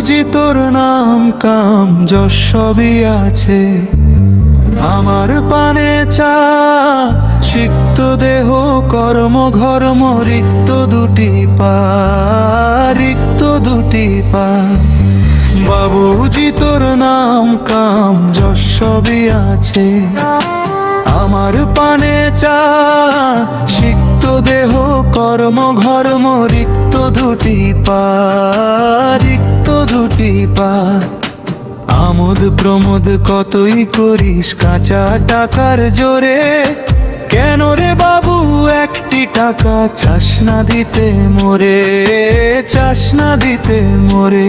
বাবুজি তোর নাম কাম যশ সবই আছে, আমার পানে চা সিক্ত দেহ কর্ম ঘর্ম রিক্ত দুটি পা, রিক্ত দুটি পা। বাবুজি তোর নাম কাম যশ সবই আছে, আমার পানে চা সিক্ত দেহ কর্ম ঘর্ম রিক্ত দুটি পা, রিক্ত দুটি পা। আমোদ প্রমোদ কতই করিস কাঁচা টাকার জোরে, কেন রে বাবু একটি টাকা চাস না দিতে মোরে, চাস না দিতে মোরে।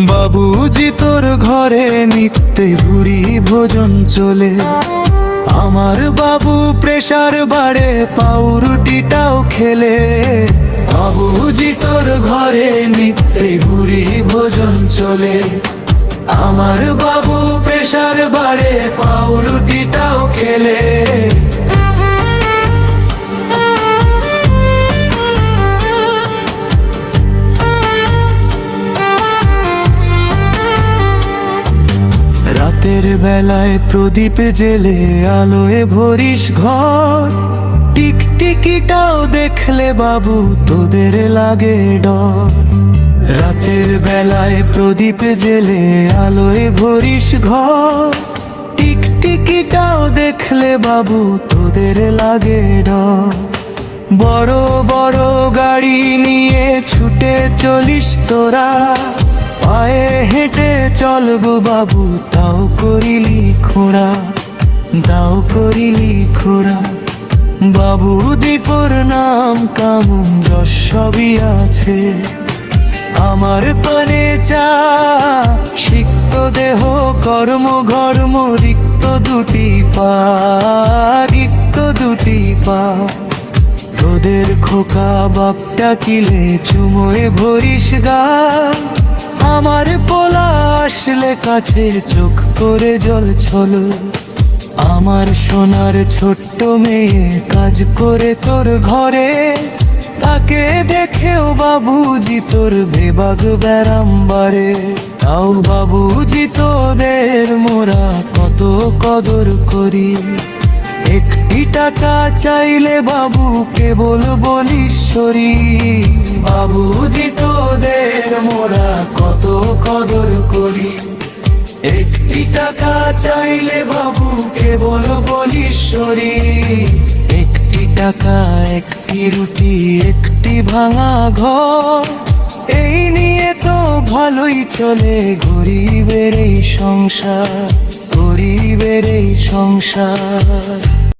বাবুজি তোর ঘরে নিত্যে ভুরি ভোজন চলে, আমার বাবু প্রেসার বাড়ে পাউরুটিটাও খেলে। বাবুজি তোর ঘরে নিত্যে ভুরি ভোজন চলে, আমার বাবু প্রেসার বাড়ে পাউরুটিটাও খেলে। রাতের বেলায় প্রদীপ জেলে আলোয় ভরিস ঘর, টিকটিকিটাও দেখলে বাবু তোদের লাগে ডর। রাতের বেলায় প্রদীপ জেলে আলোয় ভরিস ঘর, টিকটিকিটাও দেখলে বাবু তোদের লাগে ডর। বড় বড় গাড়ি নিয়ে ছুটে চলিস তোরা, পায়ে হেঁটে চলবো বাবু তাও করিলি খোঁড়া, তাও করিলি খোঁড়া। বাবু দীপর নাম কাম যশ সবই আছে, আমার পানে চা সিক্ত দেহ কর্ম ঘর্ম রিক্ত দুটি পা, রিক্ত দুটি পা। তোদের খোকা বাপটা কিলে চুমোয় ভরিস গা, আমার পোলা আসলে কাছে চোখ করে জল ছলো। আমার সোনার ছোট্ট মেয়ে কাজ করে তোর ঘরে, তাকে দেখেও বাবুজি তোর বেবাগ ব্যারাম বাড়ে। তাও বাবুজি তোদের মোরা কত কদর করি, একটি টাকা চাইলে বাবু কেবল বলিস সরি। বাবুজি তোদের মোরা কত কদর করি, একটি টাকা চাইলে বাবু কেবল বলিস সরি। একটি টাকা একটি রুটি একটি ভাঙা ঘর, এই নিয়ে তো ভালোই চলে গরিবের এই সংসার, গরিবের এই সংসার।